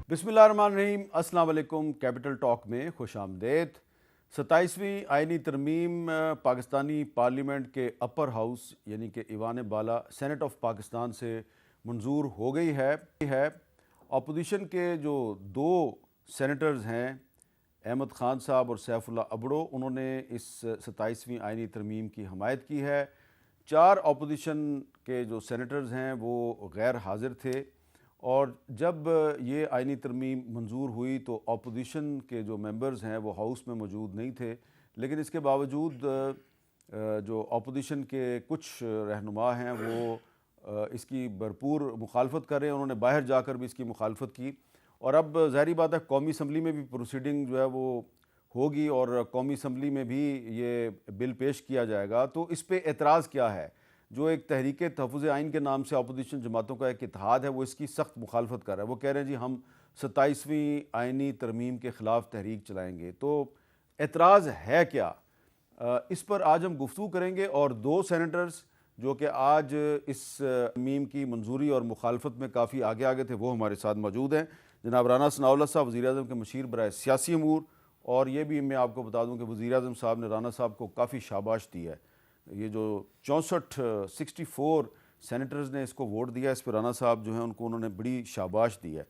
بسم اللہ الرحمن الرحیم۔ السلام علیکم۔ کیپٹل ٹاک میں خوش آمدید۔ 27ویں آئینی ترمیم پاکستانی پارلیمنٹ کے اپر ہاؤس یعنی کہ ایوان بالا سینٹ آف پاکستان سے منظور ہو گئی ہے۔ اپوزیشن کے جو دو سینیٹرز ہیں احمد خان صاحب اور سیف اللہ ابڑو، انہوں نے اس 27ویں آئینی ترمیم کی حمایت کی ہے۔ 4 اپوزیشن کے جو سینیٹرز ہیں وہ غیر حاضر تھے، اور جب یہ آئینی ترمیم منظور ہوئی تو اپوزیشن کے جو ممبرز ہیں وہ ہاؤس میں موجود نہیں تھے، لیکن اس کے باوجود جو اپوزیشن کے کچھ رہنما ہیں وہ اس کی بھرپور مخالفت کر رہے ہیں۔ انہوں نے باہر جا کر بھی اس کی مخالفت کی، اور اب ظاہری بات ہے قومی اسمبلی میں بھی پروسیڈنگ جو ہے وہ ہوگی، اور قومی اسمبلی میں بھی یہ بل پیش کیا جائے گا۔ تو اس پہ اعتراض کیا ہے؟ جو ایک تحریک تحفظ آئین کے نام سے اپوزیشن جماعتوں کا ایک اتحاد ہے، وہ اس کی سخت مخالفت کر رہا ہے۔ وہ کہہ رہے ہیں جی ہم 27ویں آئینی ترمیم کے خلاف تحریک چلائیں گے۔ تو اعتراض ہے کیا؟ اس پر آج ہم گفتگو کریں گے، اور 2 سینیٹرز جو کہ آج اس ترمیم کی منظوری اور مخالفت میں کافی آگے تھے وہ ہمارے ساتھ موجود ہیں۔ جناب رانا ثناءاللہ صاحب، وزیر اعظم کے مشیر برائے سیاسی امور، اور یہ بھی میں آپ کو بتا دوں کہ وزیر اعظم صاحب نے رانا صاحب کو کافی شاباش دی ہے۔ یہ جو 64 سینیٹرز نے اس کو ووٹ دیا، اس پہ رانا صاحب جو ہیں ان کو انہوں نے بڑی شاباش دی ہے۔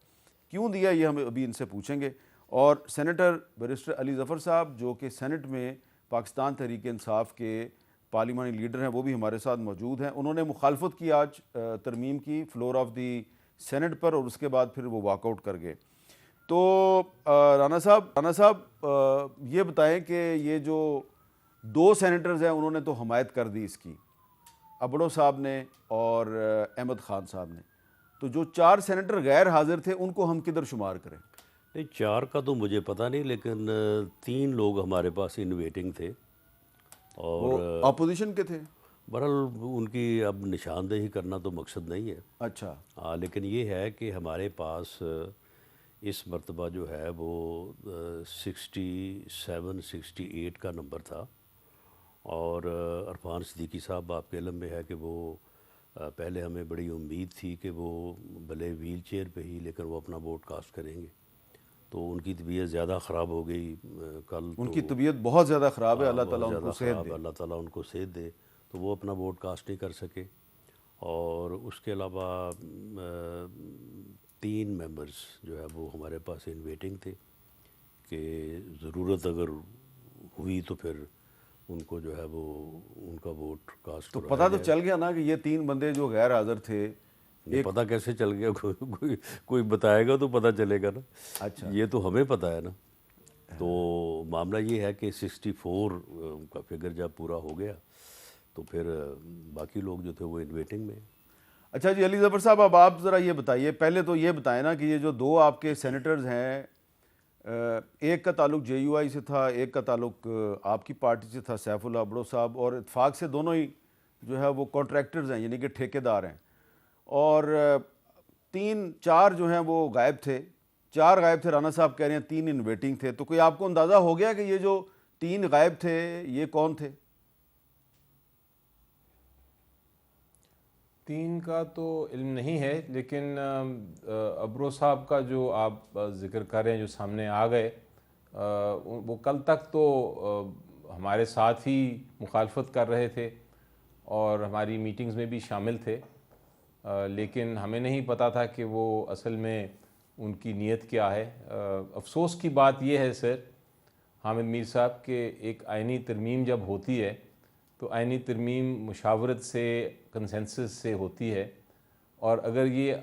کیوں دیا یہ ہم ابھی ان سے پوچھیں گے۔ اور سینیٹر بیرسٹر علی ظفر صاحب جو کہ سینٹ میں پاکستان تحریک انصاف کے پارلیمانی لیڈر ہیں، وہ بھی ہمارے ساتھ موجود ہیں۔ انہوں نے مخالفت کی آج ترمیم کی فلور آف دی سینٹ پر، اور اس کے بعد پھر وہ واک آؤٹ کر گئے۔ تو رانا صاحب یہ بتائیں کہ یہ جو 2 سینیٹرز ہیں انہوں نے تو حمایت کر دی اس کی، ابڑو صاحب نے اور احمد خان صاحب نے، تو جو 4 سینیٹر غیر حاضر تھے ان کو ہم کدھر شمار کریں؟ نہیں، 4 کا تو مجھے پتہ نہیں، لیکن 3 لوگ ہمارے پاس ان ویٹنگ تھے، اور وہ اپوزیشن کے تھے۔ بہرحال ان کی اب نشاندہی کرنا تو مقصد نہیں ہے۔ اچھا، لیکن یہ ہے کہ ہمارے پاس اس مرتبہ جو ہے وہ 67-68 کا نمبر تھا، اور عرفان صدیقی صاحب آپ کے علم میں ہے کہ وہ پہلے ہمیں بڑی امید تھی کہ وہ بھلے ویل چیئر پہ ہی لیکن وہ اپنا ووٹ کاسٹ کریں گے، تو ان کی طبیعت زیادہ خراب ہو گئی کل۔ ان کی طبیعت بہت زیادہ خراب ہے، اللہ تعالیٰ ان کو صحت دے۔ اللہ تعالیٰ ان کو صحت دے، تو وہ اپنا ووٹ کاسٹ نہیں کر سکے۔ اور اس کے علاوہ 3 ممبرز جو ہے وہ ہمارے پاس ان ویٹنگ تھے کہ ضرورت اگر ہوئی تو پھر ان کو جو ہے وہ ان کا ووٹ کاسٹ تو کرایا پتہ تو جائے۔ چل گیا نا کہ یہ 3 بندے جو غیر حاضر تھے۔ یہ پتہ کیسے چل گیا؟ کوئی بتائے گا تو پتہ چلے گا نا۔ اچھا، یہ تو ہمیں پتہ ہے نا۔ تو معاملہ یہ ہے کہ 64 کا فگر جب پورا ہو گیا تو پھر باقی لوگ جو تھے وہ ان ویٹنگ میں۔ اچھا جی علی ظفر صاحب، اب آپ ذرا یہ بتائیے، پہلے تو یہ بتائیں نا کہ یہ جو 2 آپ کے سینیٹرز ہیں، ایک کا تعلق جے یو آئی سے تھا، ایک کا تعلق آپ کی پارٹی سے تھا سیف اللہ ابڑو صاحب، اور اتفاق سے دونوں ہی جو ہے وہ کانٹریکٹرز ہیں یعنی کہ ٹھیکیدار ہیں، اور 4 جو ہیں وہ غائب تھے۔ 4 غائب تھے، رانا صاحب کہہ رہے ہیں 3 ان ویٹنگ تھے۔ تو کوئی آپ کو اندازہ ہو گیا کہ یہ جو 3 غائب تھے یہ کون تھے؟ 3 کا تو علم نہیں ہے، لیکن ابرو صاحب کا جو آپ ذکر کر رہے ہیں جو سامنے آ گئے، وہ کل تک تو ہمارے ساتھ ہی مخالفت کر رہے تھے اور ہماری میٹنگز میں بھی شامل تھے، لیکن ہمیں نہیں پتہ تھا کہ وہ اصل میں ان کی نیت کیا ہے۔ افسوس کی بات یہ ہے سر حامد میر صاحب کہ ایک آئینی ترمیم جب ہوتی ہے تو آئینی ترمیم مشاورت سے، کنسنسس سے ہوتی ہے، اور اگر یہ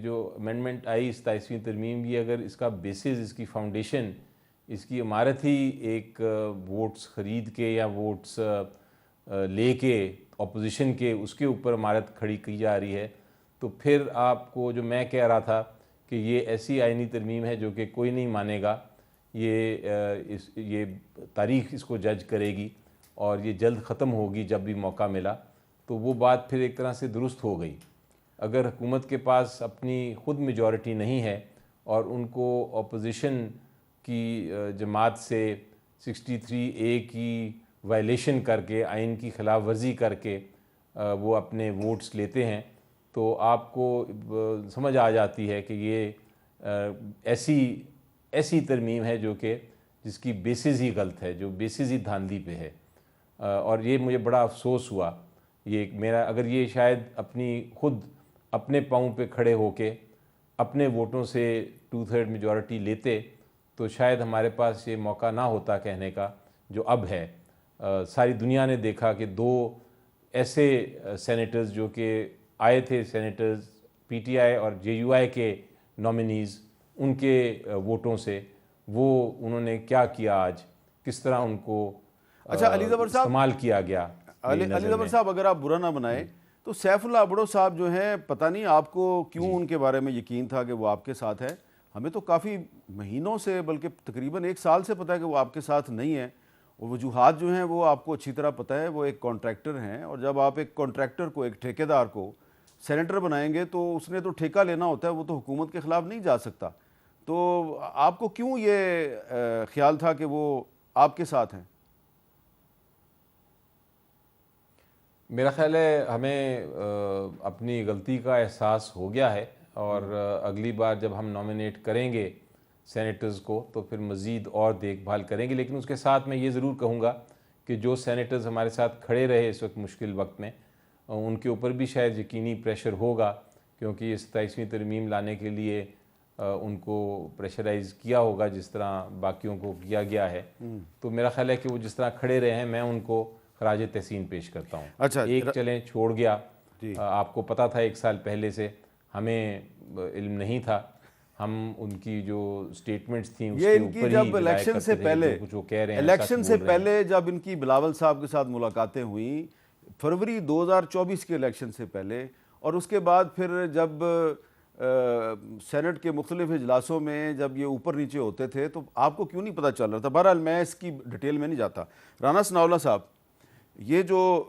جو امینڈمنٹ آئی 27ویں ترمیم، یہ اگر اس کا بیسز، اس کی فاؤنڈیشن، اس کی عمارت ہی ایک ووٹس خرید کے یا ووٹس لے کے اپوزیشن کے، اس کے اوپر عمارت کھڑی کی جا رہی ہے، تو پھر آپ کو جو میں کہہ رہا تھا کہ یہ ایسی آئینی ترمیم ہے جو کہ کوئی نہیں مانے گا، یہ تاریخ اس کو جج کرے گی اور یہ جلد ختم ہوگی جب بھی موقع ملا، تو وہ بات پھر ایک طرح سے درست ہو گئی۔ اگر حکومت کے پاس اپنی خود میجورٹی نہیں ہے اور ان کو اپوزیشن کی جماعت سے 63A کی وائلیشن کر کے، آئین کی خلاف ورزی کر کے وہ اپنے ووٹس لیتے ہیں، تو آپ کو سمجھ آ جاتی ہے کہ یہ ایسی ترمیم ہے جو کہ جس کی بیسز ہی غلط ہے، جو بیسز ہی دھاندلی پہ ہے، اور یہ مجھے بڑا افسوس ہوا۔ اگر یہ شاید خود اپنے پاؤں پہ کھڑے ہو کے اپنے ووٹوں سے 2/3 میجورٹی لیتے تو شاید ہمارے پاس یہ موقع نہ ہوتا کہنے کا جو اب ہے۔ ساری دنیا نے دیکھا کہ 2 ایسے سینیٹرز جو کہ آئے تھے، سینیٹرز پی ٹی آئی اور جے یو آئی کے نامنیز، ان کے ووٹوں سے انہوں نے کیا کیا، آج کس طرح ان کو اچھا علی زفر صاحب، استعمال کیا گیا۔ علی زفر صاحب اگر آپ برا نہ بنائیں تو سیف اللہ ابڑو صاحب جو ہیں، پتہ نہیں آپ کو کیوں ان کے بارے میں یقین تھا کہ وہ آپ کے ساتھ ہے؟ ہمیں تو کافی مہینوں سے، بلکہ تقریباً 1 سال سے پتہ ہے کہ وہ آپ کے ساتھ نہیں ہے، اور وجوہات جو ہیں وہ آپ کو اچھی طرح پتہ ہے۔ وہ ایک کانٹریکٹر ہیں، اور جب آپ ایک کانٹریکٹر کو، ایک ٹھیکیدار کو سینیٹر بنائیں گے تو اس نے تو ٹھیکہ لینا ہوتا ہے، وہ تو حکومت کے خلاف نہیں جا سکتا۔ تو آپ کو کیوں یہ خیال تھا کہ وہ آپ کے ساتھ ہیں؟ میرا خیال ہے ہمیں اپنی غلطی کا احساس ہو گیا ہے، اور اگلی بار جب ہم نامینیٹ کریں گے سینیٹرز کو تو پھر مزید اور دیکھ بھال کریں گے۔ لیکن اس کے ساتھ میں یہ ضرور کہوں گا کہ جو سینیٹرز ہمارے ساتھ کھڑے رہے اس وقت مشکل وقت میں، ان کے اوپر بھی شاید یقینی پریشر ہوگا، کیونکہ یہ 27ویں ترمیم لانے کے لیے ان کو پریشرائز کیا ہوگا جس طرح باقیوں کو کیا گیا ہے۔ تو میرا خیال ہے کہ وہ جس طرح کھڑے رہے ہیں، میں ان کو خراج تحسین پیش کرتا ہوں۔ اچھا، ایک چلیں چھوڑ گیا، آپ کو پتہ تھا 1 سال پہلے سے، ہمیں علم نہیں تھا، ہم ان کی جو سٹیٹمنٹس تھیں اس یہ کے ان کی اوپر ہی جب رلائے الیکشن کرتے سے تھے، پہلے، جو کچھ وہ کہہ رہے ہیں الیکشن سچ سے بول رہے ہیں۔ پہلے جب ان کی بلاول صاحب کے ساتھ ملاقاتیں ہوئیں فروری 2024 کے الیکشن سے پہلے، اور اس کے بعد پھر جب سینٹ کے مختلف اجلاسوں میں جب یہ اوپر نیچے ہوتے تھے تو آپ کو کیوں نہیں پتہ چل رہا تھا؟ بہرحال میں اس کی ڈیٹیل میں نہیں جاتا۔ رانا ثناءاللہ صاحب، یہ جو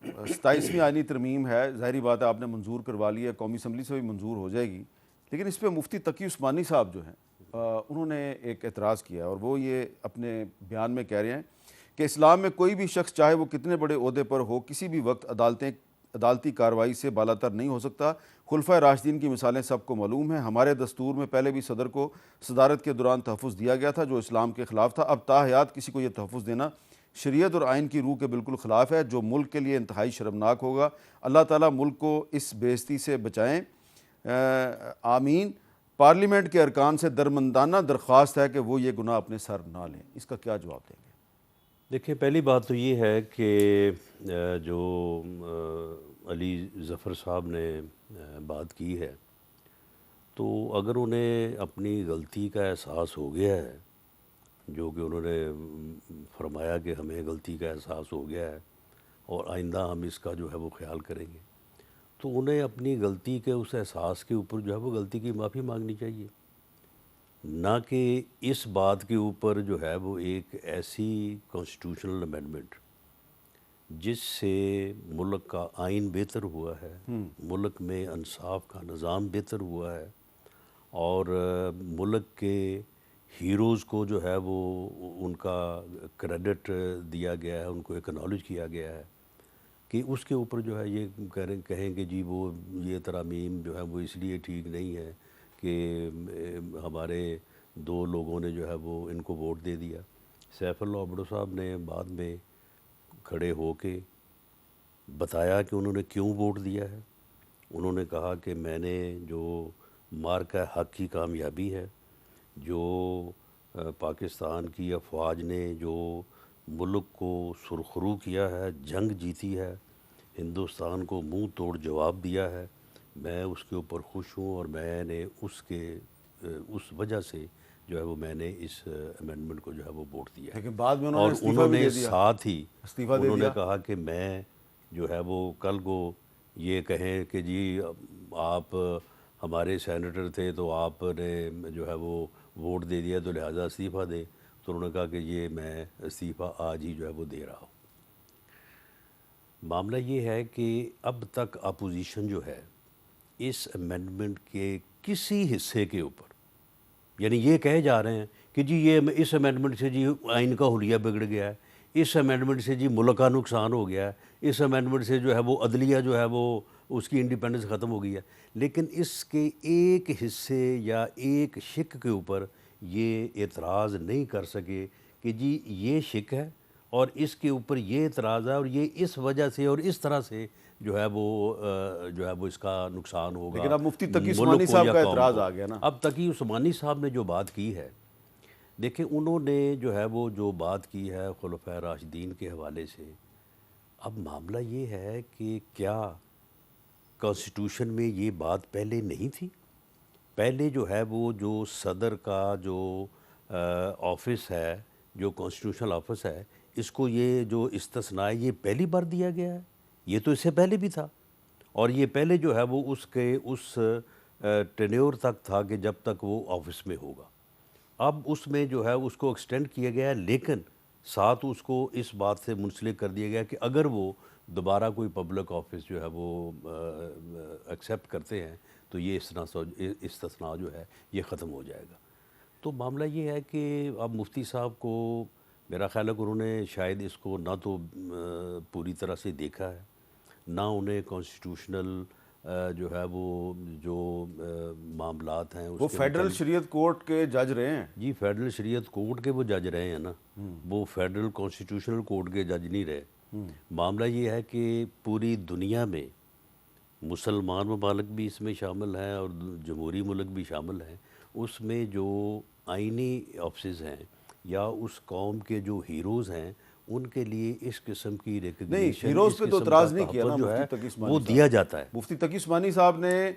27ویں آئینی ترمیم ہے، ظاہری بات ہے آپ نے منظور کروا لی ہے، قومی اسمبلی سے بھی منظور ہو جائے گی، لیکن اس پہ مفتی تقی عثمانی صاحب جو ہیں انہوں نے ایک اعتراض کیا، اور وہ یہ اپنے بیان میں کہہ رہے ہیں کہ اسلام میں کوئی بھی شخص چاہے وہ کتنے بڑے عہدے پر ہو، کسی بھی وقت عدالتی کارروائی سے بالاتر نہیں ہو سکتا۔ خلفائے راشدین کی مثالیں سب کو معلوم ہیں، ہمارے دستور میں پہلے بھی صدر کو صدارت کے دوران تحفظ دیا گیا تھا جو اسلام کے خلاف تھا، اب تا حیات کسی کو یہ تحفظ دینا شریعت اور آئین کی روح کے بالکل خلاف ہے، جو ملک کے لیے انتہائی شرمناک ہوگا۔ اللہ تعالیٰ ملک کو اس بے عزتی سے بچائیں، آمین۔ پارلیمنٹ کے ارکان سے درمندانہ درخواست ہے کہ وہ یہ گناہ اپنے سر نہ لیں۔ اس کا کیا جواب دیں گے؟ دیکھیں، پہلی بات تو یہ ہے کہ جو علی ظفر صاحب نے بات کی ہے، تو اگر انہیں اپنی غلطی کا احساس ہو گیا ہے، جو کہ انہوں نے فرمایا کہ ہمیں غلطی کا احساس ہو گیا ہے اور آئندہ ہم اس کا جو ہے وہ خیال کریں گے، تو انہیں اپنی غلطی کے اس احساس کے اوپر جو ہے وہ غلطی کی معافی مانگنی چاہیے، نہ کہ اس بات کے اوپر جو ہے وہ ایک ایسی کانسٹیٹیوشنل امینڈمنٹ جس سے ملک کا آئین بہتر ہوا ہے، ملک میں انصاف کا نظام بہتر ہوا ہے، اور ملک کے ہیروز کو جو ہے وہ ان کا کریڈٹ دیا گیا ہے، ان کو ایکنالج کیا گیا ہے، کہ اس کے اوپر جو ہے یہ کہیں کہ جی وہ یہ ترامیم جو ہے وہ اس لیے ٹھیک نہیں ہے کہ ہمارے 2 لوگوں نے جو ہے وہ ان کو ووٹ دے دیا۔ سیف اللہ ابڑو صاحب نے بعد میں کھڑے ہو کے بتایا کہ انہوں نے کیوں ووٹ دیا ہے۔ انہوں نے کہا کہ میں نے جو مارکہ حق کی کامیابی ہے، جو پاکستان کی افواج نے جو ملک کو سرخرو کیا ہے، جنگ جیتی ہے، ہندوستان کو منہ توڑ جواب دیا ہے، میں اس کے اوپر خوش ہوں، اور میں نے اس وجہ سے جو ہے وہ میں نے اس امینڈمنٹ کو جو ہے وہ ووٹ دیا ہے۔ لیکن بعد میں اور انہوں نے دیا، ساتھ ہی استعفیٰ دے انہوں نے دیا۔ کہا کہ میں جو ہے وہ کل کو یہ کہیں کہ جی آپ ہمارے سینیٹر تھے تو آپ نے جو ہے وہ ووٹ دے دیا تو لہٰذا استعفیٰ دیں، تو انہوں نے کہا کہ یہ میں استعفیٰ آج ہی جو ہے وہ دے رہا ہوں۔ معاملہ یہ ہے کہ اب تک اپوزیشن جو ہے اس امینڈمنٹ کے کسی حصے کے اوپر، یعنی یہ کہے جا رہے ہیں کہ جی یہ اس امینڈمنٹ سے جی آئین کا حلیہ بگڑ گیا ہے، اس امینڈمنٹ سے جی ملک کا نقصان ہو گیا ہے، اس امینڈمنٹ سے جو ہے وہ عدلیہ جو ہے وہ اس کی انڈیپینڈنس ختم ہو گئی ہے، لیکن اس کے ایک حصے یا ایک شق کے اوپر یہ اعتراض نہیں کر سکے کہ جی یہ شق ہے اور اس کے اوپر یہ اعتراض ہے اور یہ اس وجہ سے اور اس طرح سے جو ہے وہ اس کا نقصان ہوگا لیکن اب مفتی تقی ملک عثمانی کو صاحب یا کا قوم اعتراض کو۔ آ گیا نا۔ اب تقی عثمانی صاحب نے جو بات کی ہے، دیکھیں انہوں نے جو ہے وہ جو بات کی ہے خلفائے راشدین کے حوالے سے، اب معاملہ یہ ہے کہ کیا کانسٹیٹیوشن میں یہ بات پہلے نہیں تھی؟ پہلے جو ہے وہ جو صدر کا جو آفس ہے، جو کانسٹیٹیوشنل آفس ہے، اس کو یہ جو استثناء ہے یہ پہلی بار دیا گیا ہے؟ یہ تو اس سے پہلے بھی تھا، اور یہ پہلے جو ہے وہ اس ٹینیور تک تھا کہ جب تک وہ آفس میں ہوگا۔ اب اس میں جو ہے اس کو ایکسٹینڈ کیا گیا ہے، لیکن ساتھ اس کو اس بات سے منسلک کر دیا گیا کہ اگر وہ دوبارہ کوئی پبلک آفس جو ہے وہ ایکسیپٹ کرتے ہیں تو یہ استثناء جو ہے یہ ختم ہو جائے گا۔ تو معاملہ یہ ہے کہ اب مفتی صاحب کو میرا خیال ہے کہ انہوں نے شاید اس کو نہ تو پوری طرح سے دیکھا ہے، نہ انہیں کانسٹیٹیوشنل جو ہے وہ جو معاملات ہیں اس وہ کے فیڈرل متعلق، شریعت کورٹ کے جج رہے ہیں۔ جی فیڈرل شریعت کورٹ کے وہ جج رہے ہیں نا، وہ فیڈرل کانسٹیٹیوشنل کورٹ کے جج نہیں رہے۔ معاملہ یہ ہے کہ پوری دنیا میں مسلمان ممالک بھی اس میں شامل ہیں اور جمہوری ملک بھی شامل ہیں، اس میں جو آئینی آفسز ہیں یا اس قوم کے جو ہیروز ہیں ان کے لیے اس قسم کی ریکگنیشن، ہیروز پہ تو اعتراض نہیں کیا نا جو ہے مفتی تقی عثمانی وہ صاحب۔ دیا جاتا ہے۔ مفتی تقی عثمانی صاحب نے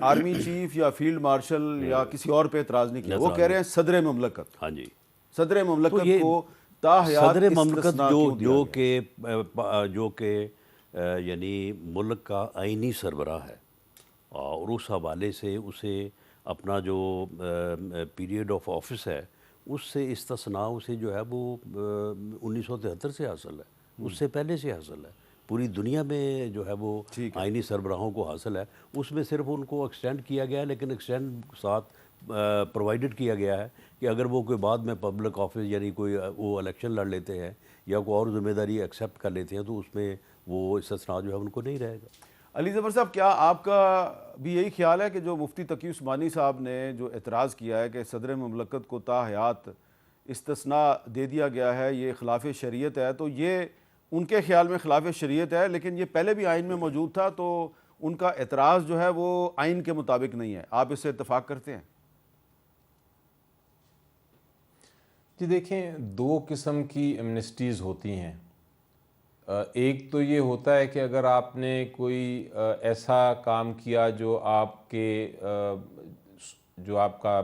آرمی چیف یا فیلڈ مارشل یا کسی اور پہ اعتراض نہیں کیا، وہ کہہ رہے ہیں صدر مملکت، ہاں جی، صدر مملکت یہ کو تاحیات صدر مملکت استثناء کیوں دیا گیا؟ جو کہ یعنی ملک کا آئینی سربراہ ہے، اور اس حوالے سے اسے اپنا جو پیریڈ آف آفس ہے اس سے استثناء اسے جو ہے وہ 1973 سے حاصل ہے، اس سے پہلے سے حاصل ہے، پوری دنیا میں جو ہے وہ آئینی سربراہوں کو حاصل ہے۔ اس میں صرف ان کو ایکسٹینڈ کیا گیا ہے، لیکن ایکسٹینڈ ساتھ پرووائڈڈ کیا گیا ہے کہ اگر وہ کوئی بعد میں پبلک آفس یعنی کوئی وہ الیکشن لڑ لیتے ہیں یا کوئی اور ذمہ داری ایکسیپٹ کر لیتے ہیں تو اس میں وہ استثناء جو ہے ان کو نہیں رہے گا۔ علی ظفر صاحب، کیا آپ کا بھی یہی خیال ہے کہ جو مفتی تقی عثمانی صاحب نے جو اعتراض کیا ہے کہ صدر مملکت کو تاحیات استثناء دے دیا گیا ہے یہ خلاف شریعت ہے، تو یہ ان کے خیال میں خلاف شریعت ہے، لیکن یہ پہلے بھی آئین میں موجود تھا، تو ان کا اعتراض جو ہے وہ آئین کے مطابق نہیں ہے، آپ اس سے اتفاق کرتے ہیں؟ جی دیکھیں، دو قسم کی ایمنسٹیز ہوتی ہیں۔ ایک تو یہ ہوتا ہے کہ اگر آپ نے کوئی ایسا کام کیا جو آپ کا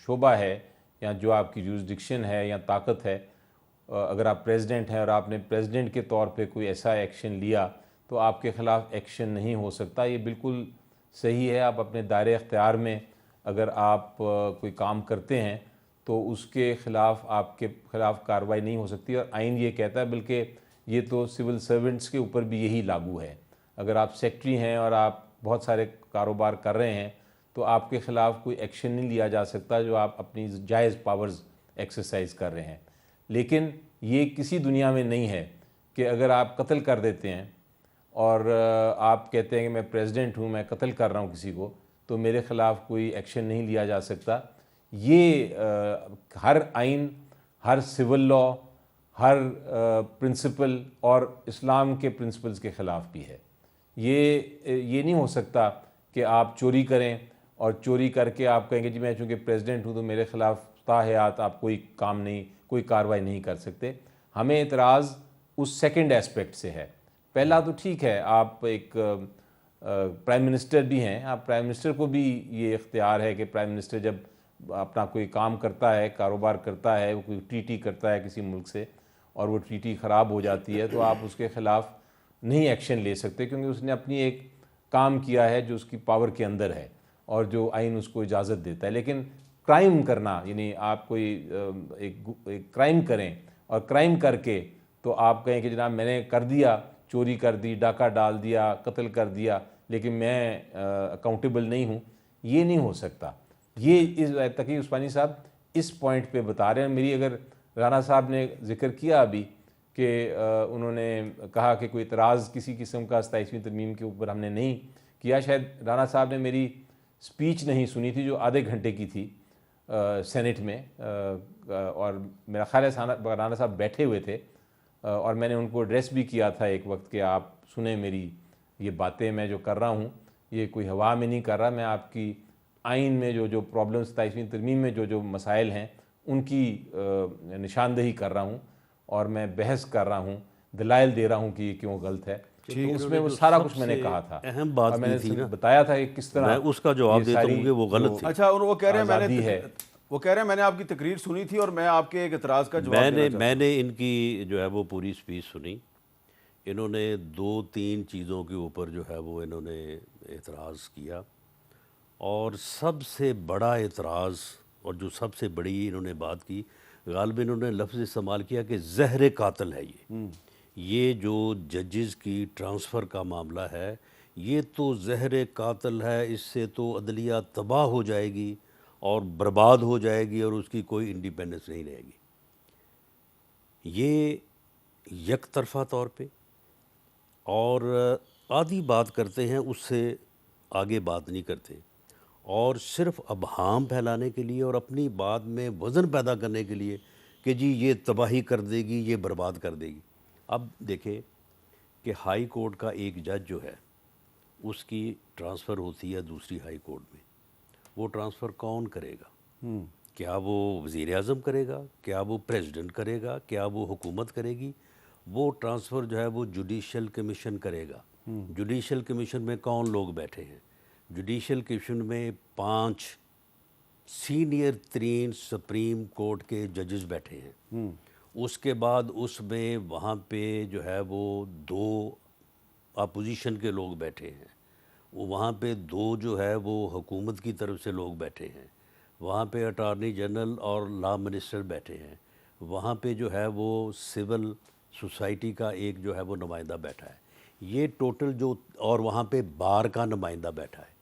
شعبہ ہے یا جو آپ کی جورسڈکشن ہے یا طاقت ہے، اگر آپ پریزیڈنٹ ہیں اور آپ نے پریزیڈنٹ کے طور پہ کوئی ایسا ایکشن لیا تو آپ کے خلاف ایکشن نہیں ہو سکتا۔ یہ بالکل صحیح ہے، آپ اپنے دائرۂ اختیار میں اگر آپ کوئی کام کرتے ہیں تو اس کے خلاف آپ کے خلاف کارروائی نہیں ہو سکتی، اور آئین یہ کہتا ہے، بلکہ یہ تو سول سرونٹس کے اوپر بھی یہی لاگو ہے۔ اگر آپ سیکٹری ہیں اور آپ بہت سارے کاروبار کر رہے ہیں تو آپ کے خلاف کوئی ایکشن نہیں لیا جا سکتا جو آپ اپنی جائز پاورز ایکسرسائز کر رہے ہیں۔ لیکن یہ کسی دنیا میں نہیں ہے کہ اگر آپ قتل کر دیتے ہیں اور آپ کہتے ہیں کہ میں پریزیڈنٹ ہوں، میں قتل کر رہا ہوں کسی کو، تو میرے خلاف کوئی ایکشن نہیں لیا جا سکتا۔ یہ ہر آئین، ہر سول لاء، ہر پرنسپل اور اسلام کے پرنسپلز کے خلاف بھی ہے۔ یہ نہیں ہو سکتا کہ آپ چوری کریں اور چوری کر کے آپ کہیں گے جی میں چونکہ پریزیڈنٹ ہوں تو میرے خلاف تاحیات آپ کوئی کام نہیں، کوئی کارروائی نہیں کر سکتے۔ ہمیں اعتراض اس سیکنڈ ایسپیکٹ سے ہے۔ پہلا تو ٹھیک ہے، آپ ایک پرائم منسٹر بھی ہیں، آپ پرائم منسٹر کو بھی یہ اختیار ہے کہ پرائم منسٹر جب اپنا کوئی کام کرتا ہے، کاروبار کرتا ہے، وہ کوئی ٹریٹی کرتا ہے کسی ملک سے اور وہ ٹریٹی خراب ہو جاتی ہے تو آپ اس کے خلاف نہیں ایکشن لے سکتے، کیونکہ اس نے اپنی ایک کام کیا ہے جو اس کی پاور کے اندر ہے اور جو آئین اس کو اجازت دیتا ہے۔ لیکن کرائم کرنا، یعنی آپ کوئی ایک کرائم کریں اور کرائم کر کے تو آپ کہیں کہ جناب میں نے کر دیا، چوری کر دی، ڈاکہ ڈال دیا، قتل کر دیا، لیکن میں اکاؤنٹیبل نہیں ہوں، یہ نہیں ہو سکتا۔ یہ تقی عثمانی صاحب اس پوائنٹ پہ بتا رہے ہیں۔ میری اگر رانا صاحب نے ذکر کیا ابھی کہ انہوں نے کہا کہ کوئی اعتراض کسی قسم کا 27ویں ترمیم کے اوپر ہم نے نہیں کیا. شاید رانا صاحب نے میری سپیچ نہیں سنی تھی جو آدھے گھنٹے کی تھی سینٹ میں, اور میرا خیال ہے رانا صاحب بیٹھے ہوئے تھے, اور میں نے ان کو ایڈریس بھی کیا تھا ایک وقت کہ آپ سنیں میری یہ باتیں میں جو کر رہا ہوں یہ کوئی ہوا میں نہیں کر رہا, میں آپ کی آئین میں جو پرابلم 27ویں ترمیم میں جو مسائل ہیں ان کی نشاندہی کر رہا ہوں, اور میں بحث کر رہا ہوں, دلائل دے رہا ہوں کہ یہ کیوں غلط ہے. تو اس میں وہ سارا کچھ میں نے کہا تھا, اہم بات اور میں تھی نے نا, بتایا تھا کہ کس طرح میں اس کا جواب دیتا ہوں کہ وہ غلط تھی. اچھا, اور وہ کہہ رہے ہیں آزادی ہے. وہ کہہ رہے ہیں میں نے آپ کی تقریر سنی تھی اور میں آپ کے ایک اعتراض کا جواب دینا چاہتا میں نے ان کی جو ہے وہ پوری سپیچ سنی. انہوں نے 2-3 چیزوں کے اوپر جو ہے وہ انہوں نے اعتراض کیا, اور سب سے بڑا اعتراض اور جو سب سے بڑی انہوں نے بات کی, غالباً انہوں نے لفظ استعمال کیا کہ زہر قاتل ہے یہ جو ججز کی ٹرانسفر کا معاملہ ہے یہ تو زہر قاتل ہے, اس سے تو عدلیہ تباہ ہو جائے گی اور برباد ہو جائے گی اور اس کی کوئی انڈیپینڈنس نہیں رہے گی. یہ یک طرفہ طور پہ اور آدھی بات کرتے ہیں, اس سے آگے بات نہیں کرتے, اور صرف ابہام پھیلانے کے لیے اور اپنی بات میں وزن پیدا کرنے کے لیے کہ جی یہ تباہی کر دے گی, یہ برباد کر دے گی. اب دیکھیں کہ ہائی کورٹ کا ایک جج جو ہے اس کی ٹرانسفر ہوتی ہے دوسری ہائی کورٹ میں, وہ ٹرانسفر کون کرے گا؟ کیا وہ وزیر اعظم کرے گا, کیا وہ پریزیڈنٹ کرے گا, کیا وہ حکومت کرے گی؟ وہ ٹرانسفر جو ہے وہ جوڈیشل کمیشن کرے گا. جوڈیشل کمیشن میں کون لوگ بیٹھے ہیں؟ جوڈیشل کمیشن میں 5 سینئر ترین سپریم کورٹ کے ججز بیٹھے ہیں. اس کے بعد اس میں وہاں پہ جو ہے وہ 2 اپوزیشن کے لوگ بیٹھے ہیں, وہاں پہ 2 جو ہے وہ حکومت کی طرف سے لوگ بیٹھے ہیں, وہاں پہ اٹارنی جنرل اور لا منسٹر بیٹھے ہیں, وہاں پہ جو ہے وہ سول سوسائٹی کا ایک جو ہے وہ نمائندہ بیٹھا ہے. یہ ٹوٹل جو, اور وہاں پہ بار کا نمائندہ بیٹھا ہے,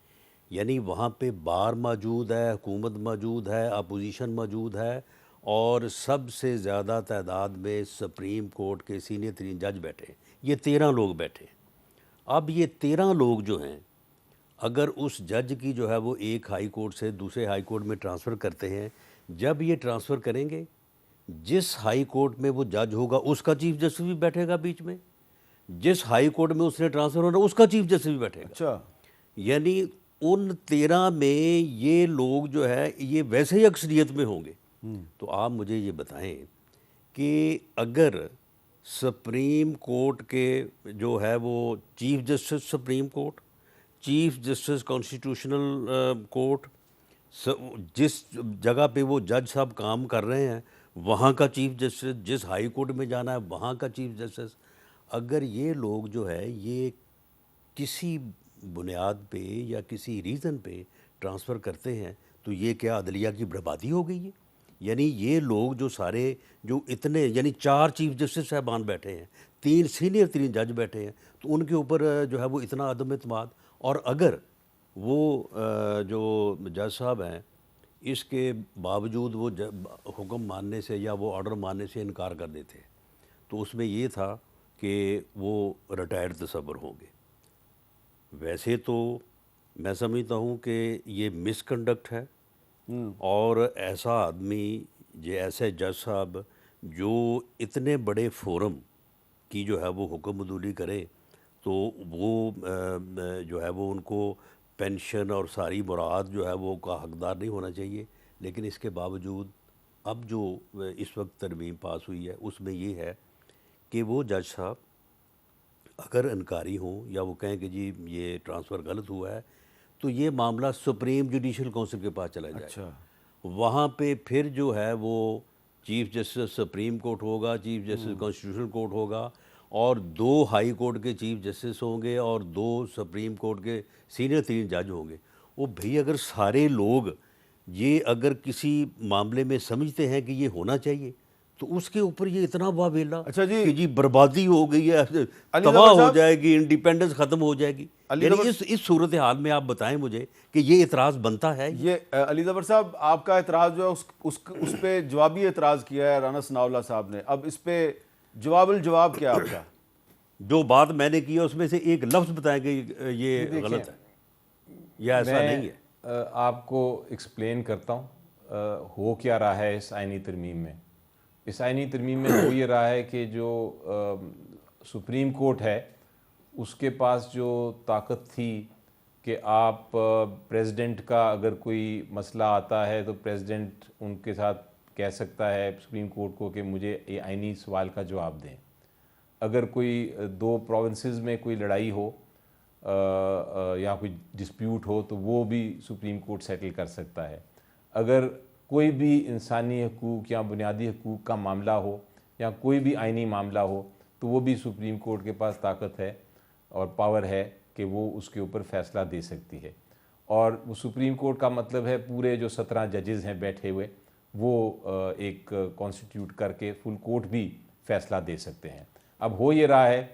یعنی وہاں پہ بار موجود ہے, حکومت موجود ہے, اپوزیشن موجود ہے, اور سب سے زیادہ تعداد میں سپریم کورٹ کے سینئر ترین جج بیٹھے ہیں. یہ 13 لوگ بیٹھے ہیں. اب یہ 13 لوگ جو ہیں اگر اس جج کی جو ہے وہ ایک ہائی کورٹ سے دوسرے ہائی کورٹ میں ٹرانسفر کرتے ہیں, جب یہ ٹرانسفر کریں گے جس ہائی کورٹ میں وہ جج ہوگا اس کا چیف جسٹس بھی بیٹھے گا بیچ میں, جس ہائی کورٹ میں اس نے ٹرانسفر ہونا اس کا چیف جسٹس بھی بیٹھے گا. اچھا, یعنی ان 13 میں یہ لوگ جو ہے یہ ویسے ہی اکثریت میں ہوں گے. تو آپ مجھے یہ بتائیں کہ اگر سپریم کورٹ کے جو ہے وہ chief justice supreme court, chief justice constitutional court, جس جگہ پہ وہ جج صاحب کام کر رہے ہیں وہاں کا چیف جسٹس, جس ہائی کورٹ میں جانا ہے وہاں کا چیف جسٹس, اگر یہ لوگ جو ہے یہ کسی بنیاد پہ یا کسی ریزن پہ ٹرانسفر کرتے ہیں تو یہ کیا عدلیہ کی بربادی ہو گئی ہے؟ یعنی یہ لوگ جو سارے جو اتنے, یعنی 4 چیف جسٹس صاحبان بیٹھے ہیں, 3 سینئر ترین جج بیٹھے ہیں, تو ان کے اوپر جو ہے وہ اتنا عدم اعتماد, اور اگر وہ جو جج صاحب ہیں اس کے باوجود وہ حکم ماننے سے یا وہ آرڈر ماننے سے انکار کر دیتے تو اس میں یہ تھا کہ وہ ریٹائرڈ تصور ہوں گے. ویسے تو میں سمجھتا ہوں کہ یہ مس کنڈکٹ ہے, اور ایسا آدمی ایسے جج صاحب جو اتنے بڑے فورم کی جو ہے وہ حکم عدولی کرے تو وہ جو ہے وہ ان کو پینشن اور ساری مراعات جو ہے وہ کا حقدار نہیں ہونا چاہیے. لیکن اس کے باوجود اب جو اس وقت ترمیم پاس ہوئی ہے اس میں یہ ہے کہ وہ جج صاحب اگر انکاری ہوں یا وہ کہیں کہ جی یہ ٹرانسفر غلط ہوا ہے تو یہ معاملہ سپریم جوڈیشل کونسل کے پاس چلا جائے. اچھا, وہاں پہ پھر جو ہے وہ چیف جسٹس سپریم کورٹ ہوگا, چیف جسٹس کانسٹیٹیوشنل کورٹ ہوگا, اور 2 ہائی کورٹ کے چیف جسٹس ہوں گے اور 2 سپریم کورٹ کے سینئر ترین جج ہوں گے. وہ بھئی اگر سارے لوگ یہ اگر کسی معاملے میں سمجھتے ہیں کہ یہ ہونا چاہیے تو اس کے اوپر یہ اتنا واویلا اچھا جی، کہ جی بربادی ہو گئی ہے، تباہ ہو جائے گی، انڈیپینڈنس ختم ہو جائے گی. یعنی اس صورتحال میں آپ بتائیں مجھے کہ یہ اعتراض بنتا ہے؟ یہ علی ظفر صاحب آپ کا اعتراض جو ہے اس پہ جوابی اعتراض کیا ہے رانا ثناء اللہ صاحب نے. اب اس پہ جواب الجواب کیا آپ کا؟ جو بات میں نے کی ہے اس میں سے ایک لفظ بتائیں کہ یہ غلط ہے یا ایسا نہیں ہے. میں آپ کو ایکسپلین کرتا ہوں ہو کیا رہا ہے اس آئینی ترمیم میں. اس آئینی ترمیم میں ہو یہ رہا ہے کہ جو سپریم کورٹ ہے اس کے پاس جو طاقت تھی کہ آپ پریزیڈنٹ کا اگر کوئی مسئلہ آتا ہے تو پریزیڈنٹ ان کے ساتھ کہہ سکتا ہے سپریم کورٹ کو کہ مجھے یہ آئینی سوال کا جواب دیں. اگر کوئی دو پروونسز میں کوئی لڑائی ہو یا کوئی ڈسپیوٹ ہو تو وہ بھی سپریم کورٹ سیٹل کر سکتا ہے. اگر کوئی بھی انسانی حقوق یا بنیادی حقوق کا معاملہ ہو یا کوئی بھی آئینی معاملہ ہو تو وہ بھی سپریم کورٹ کے پاس طاقت ہے اور پاور ہے کہ وہ اس کے اوپر فیصلہ دے سکتی ہے. اور وہ سپریم کورٹ کا مطلب ہے پورے جو 17 ججز ہیں بیٹھے ہوئے وہ ایک کانسٹیٹیوٹ کر کے فل کورٹ بھی فیصلہ دے سکتے ہیں. اب ہو یہ رہا ہے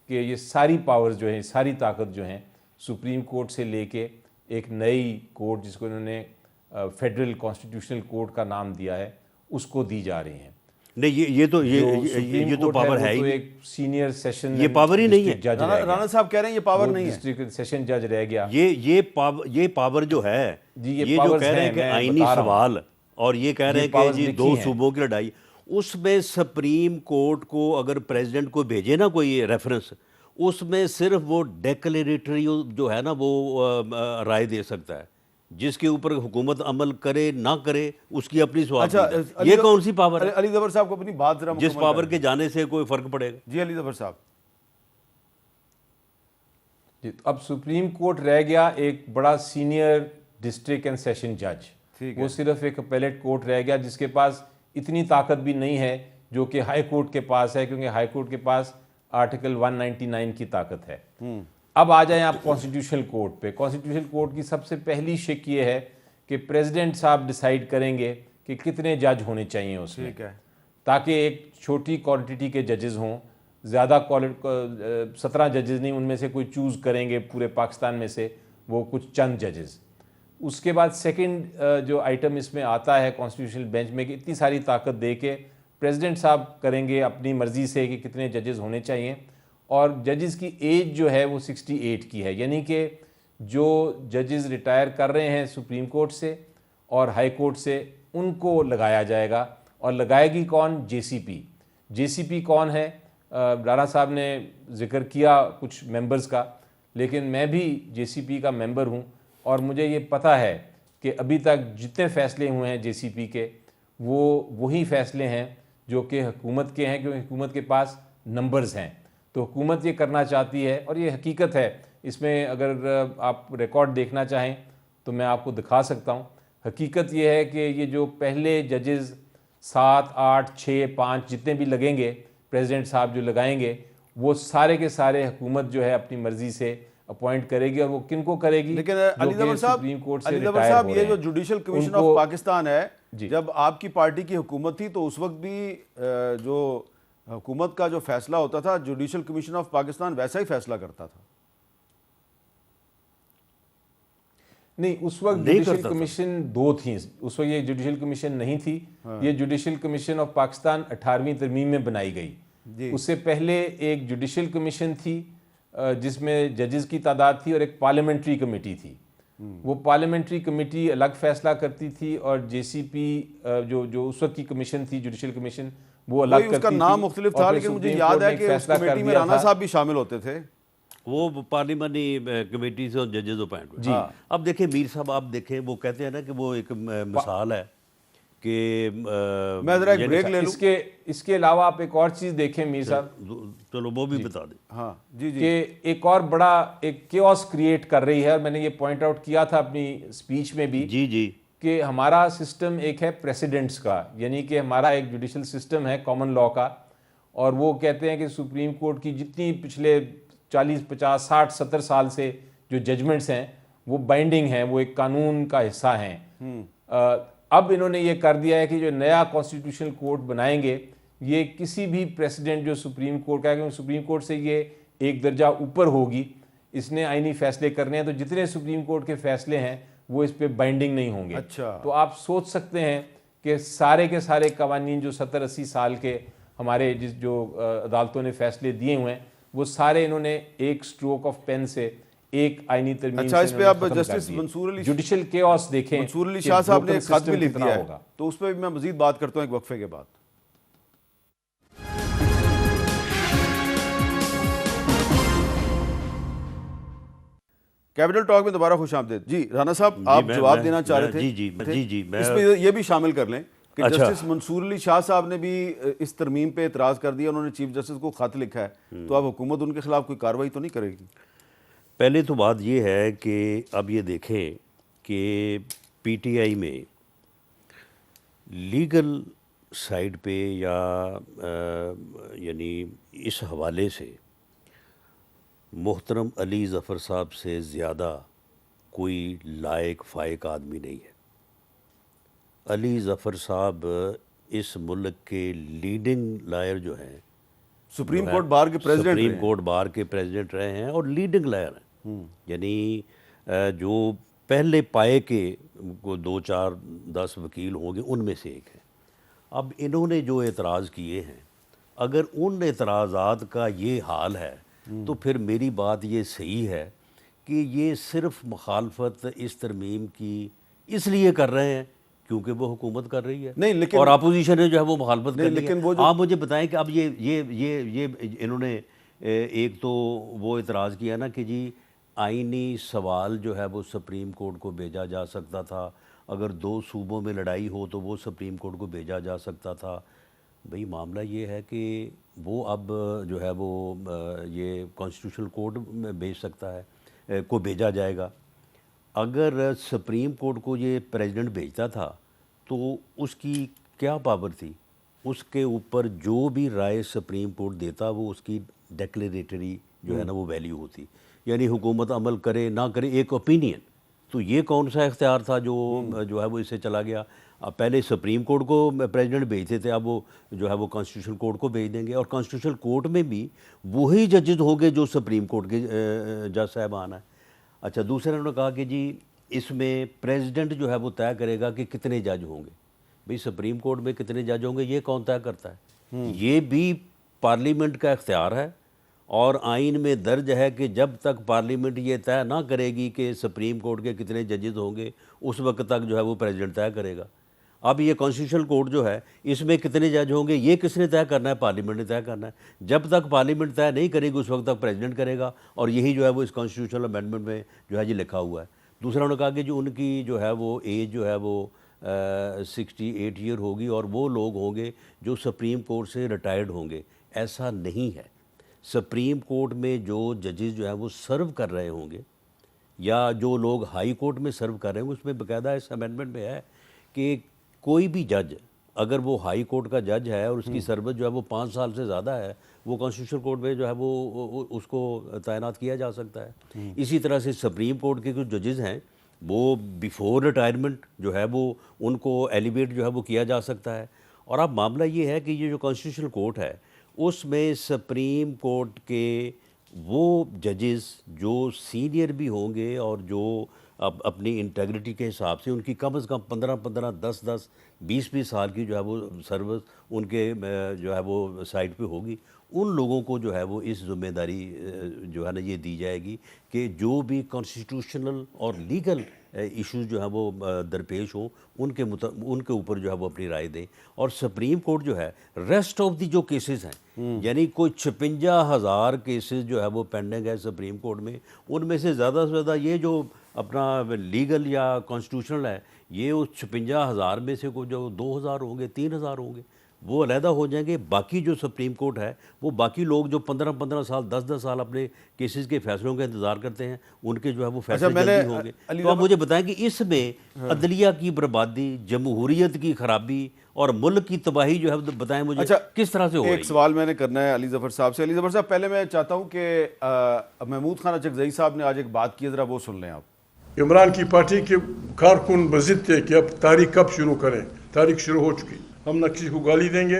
کہ یہ ساری پاورز جو ہیں، ساری طاقت جو ہیں سپریم کورٹ سے لے کے ایک نئی کورٹ جس کو انہوں نے فیڈرل کانسٹیٹیوشنل کورٹ کا نام دیا ہے اس کو دی جا رہی ہیں. نہیں یہ تو پاور ہے ہی، ایک سینئر سیشن یہ پاور ہی نہیں ہے. جج رانا صاحب کہہ رہے ہیں یہ پاور نہیں ہے، ڈسٹرکٹ سیشن جج رہ گیا. یہ پاور جو ہے یہ جو کہہ رہے ہیں کہ آئینی سوال اور یہ کہہ رہے ہیں کہ جی دو صوبوں کی لڑائی، اس میں سپریم کورٹ کو اگر پریزیڈنٹ کو بھیجے نا کوئی ریفرنس، اس میں صرف وہ ڈیکلیریٹری جو ہے نا وہ رائے دے سکتا ہے. جس کے اوپر حکومت عمل کرے نہ کرے اس کی اپنی سوال. یہ کون سی پاور ہے علی ظفر صاحب کو اپنی بات ذرا جس پاور کے جانے سے کوئی فرق پڑے گا؟ جی علی ظفر صاحب جی اب سپریم کورٹ رہ گیا ایک بڑا سینئر ڈسٹرکٹ اینڈ سیشن جج. وہ صرف ایک اپیلیٹ کورٹ رہ گیا جس کے پاس اتنی طاقت بھی نہیں ہے جو کہ ہائی کورٹ کے پاس ہے، کیونکہ ہائی کورٹ کے پاس آرٹیکل 199 کی طاقت ہے. اب آ جائیں آپ کانسٹیٹیوشنل کورٹ پہ. کانسٹیٹیوشنل کورٹ کی سب سے پہلی شک یہ ہے کہ پریزیڈنٹ صاحب ڈیسائیڈ کریں گے کہ کتنے جج ہونے چاہیے اس میں، تاکہ ایک چھوٹی کوانٹٹی کے ججز ہوں. زیادہ 17 ججز نہیں، ان میں سے کوئی چوز کریں گے پورے پاکستان میں سے وہ کچھ چند ججز. اس کے بعد سیکنڈ جو آئٹم اس میں آتا ہے کانسٹیٹیوشنل بینچ میں کہ اتنی ساری طاقت دے کے پریزیڈنٹ صاحب کریں گے اپنی مرضی سے کہ کتنے ججز ہونے چاہیے. اور ججز کی ایج جو ہے وہ 68 کی ہے، یعنی کہ جو ججز ریٹائر کر رہے ہیں سپریم کورٹ سے اور ہائی کورٹ سے ان کو لگایا جائے گا. اور لگائے گی کون؟ جے سی پی. جے سی پی کون ہے؟ رانا صاحب نے ذکر کیا کچھ ممبرز کا، لیکن میں بھی جے سی پی کا ممبر ہوں اور مجھے یہ پتہ ہے کہ ابھی تک جتنے فیصلے ہوئے ہیں جے سی پی کے وہ وہی فیصلے ہیں جو کہ حکومت کے ہیں، کیونکہ حکومت کے پاس نمبرز ہیں. تو حکومت یہ کرنا چاہتی ہے اور یہ حقیقت ہے. اس میں اگر آپ ریکارڈ دیکھنا چاہیں تو میں آپ کو دکھا سکتا ہوں. حقیقت یہ ہے کہ یہ جو پہلے ججز 7 8 6 5 جتنے بھی لگیں گے پریزیڈنٹ صاحب جو لگائیں گے وہ سارے کے سارے حکومت جو ہے اپنی مرضی سے اپوائنٹ کرے گی. اور وہ کن کو کرے گی؟ لیکن علی ظفر صاحب یہ جو جوڈیشل کمیشن آف پاکستان ہے، جب آپ کی پارٹی کی حکومت تھی تو اس وقت بھی جو حکومت کا جو فیصلہ ہوتا تھا جوڈیشل کمیشن آف پاکستان ویسا ہی فیصلہ کرتا تھا. نہیں، اس وقت جوڈیشل کمیشن 2 تھیں. اس وقت یہ جوڈیشل کمیشن نہیں تھی. یہ جوڈیشل کمیشن آف پاکستان 18ویں ترمیم میں بنائی گئی. اس سے پہلے ایک جوڈیشل کمیشن تھی جس میں ججز کی تعداد تھی اور ایک پارلیمنٹری کمیٹی تھی. وہ پارلیمنٹری کمیٹی الگ فیصلہ کرتی تھی اور جے سی پی جو اس وقت کی کمیشن تھی جوڈیشل کمیشن وہ الگ کرتی تھی. اس کا نام مختلف تھا لیکن مجھے یاد ہے کہ اس کمیٹی میں رانا صاحب بھی شامل ہوتے تھے. وہ پارلیمانی کمیٹی سے ججز اپوائنٹ ہوئے. اب دیکھیں میر صاحب، آپ دیکھیں وہ کہتے ہیں نا کہ وہ ایک مثال ہے کہ میں ذرا ایک بریک لے لوں. اس کے علاوہ آپ ایک اور چیز دیکھیں میر صاحب، چلو وہ بھی بتا دیں. ہاں جی کہ ایک اور بڑا ایک کیوس کریٹ کر رہی ہے. اور میں نے یہ پوائنٹ آؤٹ کیا تھا اپنی اسپیچ میں بھی جی کہ ہمارا سسٹم ایک ہے پریسیڈنٹس کا، یعنی کہ ہمارا ایک جوڈیشل سسٹم ہے کامن لاء کا. اور وہ کہتے ہیں کہ سپریم کورٹ کی جتنی پچھلے 40 50 60 70 سال سے جو ججمنٹس ہیں وہ بائنڈنگ ہیں، وہ ایک قانون کا حصہ ہیں. اب انہوں نے یہ کر دیا ہے کہ جو نیا کانسٹیٹیوشنل کورٹ بنائیں گے یہ کسی بھی پریسیڈنٹ جو سپریم کورٹ کا ہے، کیونکہ سپریم کورٹ سے یہ ایک درجہ اوپر ہوگی، اس نے آئینی فیصلے کرنے ہیں، تو جتنے سپریم کورٹ کے فیصلے ہیں وہ اس پہ بائنڈنگ نہیں ہوں گے۔ اچھا، تو آپ سوچ سکتے ہیں کہ سارے کے سارے قوانین جو 70-80 سال کے ہمارے جو عدالتوں نے فیصلے دیے ہوئے ہیں، وہ سارے انہوں نے ایک سٹروک آف پین سے، ایک آئینی ترمیم اچھا، اس پہ آپ جسٹس منصور علی جوڈیشل کیوس دیکھیں، منصور علی شاہ صاحب نے ایک خط بھی لکھ دیا ہے، ہوگا۔ تو اس پہ بھی میں مزید بات کرتا ہوں ایک وقفے کے بعد۔ کیپٹل ٹاک میں دوبارہ خوش آمدید۔ جی رانا صاحب، آپ جواب دینا چاہ رہے تھے؟ جی اس پہ یہ بھی شامل کر لیں کہ جسٹس منصور علی شاہ صاحب نے بھی اس ترمیم پہ اعتراض کر دیا، انہوں نے چیف جسٹس کو خط لکھا ہے، تو اب حکومت ان کے خلاف کوئی کارروائی تو نہیں کرے گی؟ پہلے تو بات یہ ہے کہ اب یہ دیکھیں کہ پی ٹی آئی میں لیگل سائڈ پہ یا یعنی اس حوالے سے محترم علی ظفر صاحب سے زیادہ کوئی لائق فائق آدمی نہیں ہے۔ علی ظفر صاحب اس ملک کے لیڈنگ لائر جو ہیں، سپریم کورٹ بار کے پریزیڈنٹ، سپریم کورٹ بار کے پریزیڈنٹ رہے ہیں اور لیڈنگ لائر ہیں، یعنی جو پہلے پائے کے کو 2-4-10 وکیل ہوں گے ان میں سے ایک ہے۔ اب انہوں نے جو اعتراض کیے ہیں، اگر ان اعتراضات کا یہ حال ہے تو پھر میری بات یہ صحیح ہے کہ یہ صرف مخالفت اس ترمیم کی اس لیے کر رہے ہیں کیونکہ وہ حکومت کر رہی ہے، نہیں لیکن اور اپوزیشن نے جو ہے وہ مخالفت کر لی لیکن ہے۔ وہ آپ مجھے بتائیں کہ اب یہ انہوں نے ایک تو وہ اعتراض کیا نا کہ جی آئینی سوال جو ہے وہ سپریم کورٹ کو بھیجا جا سکتا تھا، اگر 2 صوبوں میں لڑائی ہو تو وہ سپریم کورٹ کو بھیجا جا سکتا تھا۔ بھئی معاملہ یہ ہے کہ وہ اب جو ہے وہ یہ کانسٹیٹیوشنل کورٹ میں بھیج سکتا ہے، کو بھیجا جائے گا۔ اگر سپریم کورٹ کو یہ پریزیڈنٹ بھیجتا تھا تو اس کی کیا پاور تھی؟ اس کے اوپر جو بھی رائے سپریم کورٹ دیتا وہ اس کی ڈیکلیریٹری جو ہے نا وہ ویلیو ہوتی، یعنی حکومت عمل کرے نہ کرے ایک اوپینین۔ تو یہ کون سا اختیار تھا جو ہے وہ اس سے چلا گیا؟ اب پہلے سپریم کورٹ کو پریزیڈنٹ بھیجتے تھے، اب وہ جو ہے وہ کانسٹیٹیوشنل کورٹ کو بھیج دیں گے، اور کانسٹیٹیوشنل کورٹ میں بھی وہی ججز ہوں گے جو سپریم کورٹ کے جج صاحبان ہیں۔ اچھا، دوسرے انہوں نے کہا کہ جی اس میں پریزیڈنٹ جو ہے وہ طے کرے گا کہ کتنے جج ہوں گے۔ بھئی سپریم کورٹ میں کتنے جج ہوں گے یہ کون طے کرتا ہے؟ یہ بھی پارلیمنٹ کا اختیار ہے، اور آئین میں درج ہے کہ جب تک پارلیمنٹ یہ طے نہ کرے گی کہ سپریم کورٹ کے کتنے ججز ہوں گے اس وقت تک جو ہے وہ پریزیڈنٹ طے کرے گا۔ اب یہ کانسٹیٹیوشنل کورٹ جو ہے اس میں کتنے جج ہوں گے یہ کس نے طے کرنا ہے؟ پارلیمنٹ نے طے کرنا ہے۔ جب تک پارلیمنٹ طے نہیں کرے گی اس وقت تک پریزیڈنٹ کرے گا، اور یہی جو ہے وہ اس کانسٹیٹیوشنل امینڈمنٹ میں جو ہے یہ لکھا ہوا ہے۔ دوسرا انہوں نے کہا کہ جو ان کی جو ہے وہ ایج جو ہے وہ 68 ایئر ہوگی، اور وہ لوگ ہوں گے جو سپریم کورٹ سے ریٹائرڈ ہوں گے۔ ایسا نہیں ہے۔ سپریم کورٹ میں جو ججز جو ہیں وہ سرو کر رہے ہوں گے، یا جو لوگ ہائی کورٹ میں سرو کر رہے ہیں، اس میں باقاعدہ اس امینڈمنٹ میں ہے کہ کوئی بھی جج اگر وہ ہائی کورٹ کا جج ہے اور اس کی سروس جو ہے وہ 5 سال سے زیادہ ہے، وہ کانسٹیٹیوشنل کورٹ میں جو ہے وہ اس کو تعینات کیا جا سکتا ہے۔ اسی طرح سے سپریم کورٹ کے کچھ ججز ہیں وہ بیفور ریٹائرمنٹ جو ہے وہ ان کو ایلیویٹ جو ہے وہ کیا جا سکتا ہے۔ اور اب معاملہ یہ ہے کہ یہ جو کانسٹیٹیوشنل کورٹ ہے اس میں سپریم کورٹ کے وہ ججز جو سینئر بھی ہوں گے اور جو اپنی انٹیگریٹی کے حساب سے ان کی کم از کم 15 10 20 سال کی جو ہے وہ سروس ان کے جو ہے وہ سائٹ پہ ہوگی، ان لوگوں کو جو ہے وہ اس ذمہ داری جو ہے نا یہ دی جائے گی کہ جو بھی کانسٹیٹیوشنل اور لیگل ایشوز جو ہیں وہ درپیش ہوں ان کے اوپر جو ہے وہ اپنی رائے دیں۔ اور سپریم کورٹ جو ہے ریسٹ آف دی جو کیسز ہیں، یعنی کوئی 56,000 کیسز جو ہے وہ پینڈنگ ہے سپریم کورٹ میں، ان میں سے زیادہ سے زیادہ یہ جو اپنا لیگل یا کانسٹیٹیوشنل ہے یہ اس 56,000 میں سے کوئی جو 2,000 ہوں گے 3,000 ہوں گے وہ علیحدہ ہو جائیں گے۔ باقی جو سپریم کورٹ ہے وہ باقی لوگ جو 15 سال 10 سال اپنے کیسز کے فیصلوں کا انتظار کرتے ہیں ان کے جو ہے وہ فیصلے جلدی ہوں گے۔ تو آپ مجھے بتائیں کہ اس میں عدلیہ کی بربادی، جمہوریت کی خرابی اور ملک کی تباہی جو ہے بتائیں مجھے کس طرح سے ہو رہی ہے؟ ایک سوال میں نے کرنا ہے علی ظفر صاحب سے۔ علی ظفر صاحب، پہلے میں چاہتا ہوں کہ محمود خان اچکزئی صاحب نے آج ایک بات کی ہے، ذرا وہ سن لیں آپ۔ عمران کی پارٹی کے کارکن بضد تھے کہ اب تاریخ کب شروع کریں، تاریخ شروع ہو چکی، ہم نہ کسی کو گالی دیں گے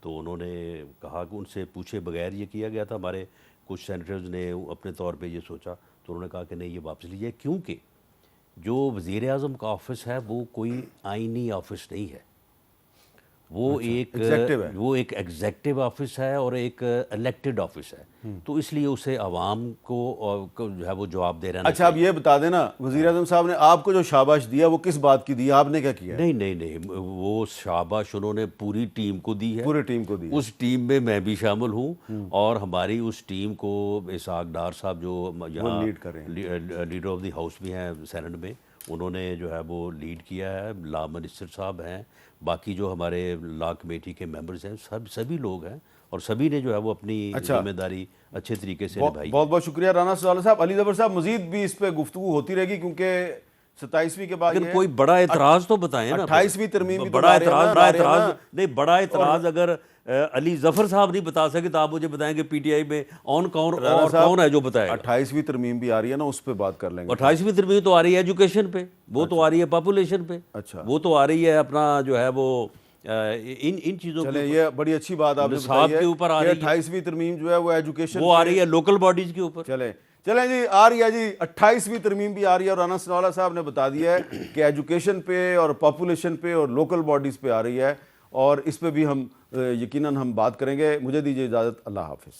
تو انہوں نے کہا کہ ان سے پوچھے بغیر یہ کیا گیا تھا. ہمارے کچھ سینیٹرز نے اپنے طور پہ یہ سوچا تو انہوں نے کہا کہ نہیں یہ واپس لیجیے, کیونکہ جو وزیر اعظم کا آفس ہے وہ کوئی آئینی آفس نہیں ہے, وہ ایک ایگزیکٹو آفس ہے اور ایک الیکٹڈ آفس ہے, تو اس لیے اسے عوام کو جو ہے وہ جواب دے رہا ہے. اچھا آپ یہ بتا دینا وزیر اعظم صاحب نے آپ کو جو شاباش دیا وہ کس بات کی دی, آپ نے کیا کیا؟ نہیں, وہ شاباش انہوں نے پوری ٹیم کو دی ہے, پورے ٹیم کو دی. اس ٹیم میں میں بھی شامل ہوں, اور ہماری اس ٹیم کو اسحاق ڈار صاحب جو یہاں لیڈر آف دی ہاؤس بھی ہیں سینٹ میں, انہوں نے جو ہے وہ لیڈ کیا ہے. لا منسٹر صاحب ہیں, باقی جو ہمارے لا کمیٹی کے ممبرز ہیں, سبھی لوگ ہیں, اور سبھی نے جو ہے وہ اپنی ذمہ داری اچھے طریقے سے نبھائی. بہت بہت شکریہ رانا سدالہ صاحب. علی ظفر صاحب مزید بھی اس پہ گفتگو ہوتی رہے گی کیونکہ 27ویں کے بعد کوئی بڑا اعتراض تو بتائیں نا. 28ویں ترمیم بھی بڑا اعتراض اگر علی ظفر صاحب نہیں بتا سکے تو آپ مجھے بتائیں کہ پی ٹی آئی میں کون ہے جو بتائے. 28ویں ترمیم بھی آ رہی ہے نا, اس پہ بات کر لیں گے. 28ویں ترمیم تو آ رہی ہے ایجوکیشن پہ, وہ تو آ رہی ہے پاپولیشن پہ, وہ تو آ رہی ہے اپنا جو ہے وہ ان چیزوں چلیں, یہ بڑی اچھی بات آپ نے بتائی ہے کہ 28ویں ترمیم جو ہے وہ ایجوکیشن وہ آ رہی ہے لوکل باڈیز کے اوپر. چلیں جی, آ رہی ہے جی 28ویں ترمیم بھی آ رہی ہے, اور رانا سدالہ صاحب نے بتا دیا ہے کہ ایجوکیشن پہ اور پاپولیشن پہ اور لوکل باڈیز پہ آ رہی ہے, اور اس پہ بھی ہم یقیناً ہم بات کریں گے. مجھے دیجیے اجازت, اللہ حافظ.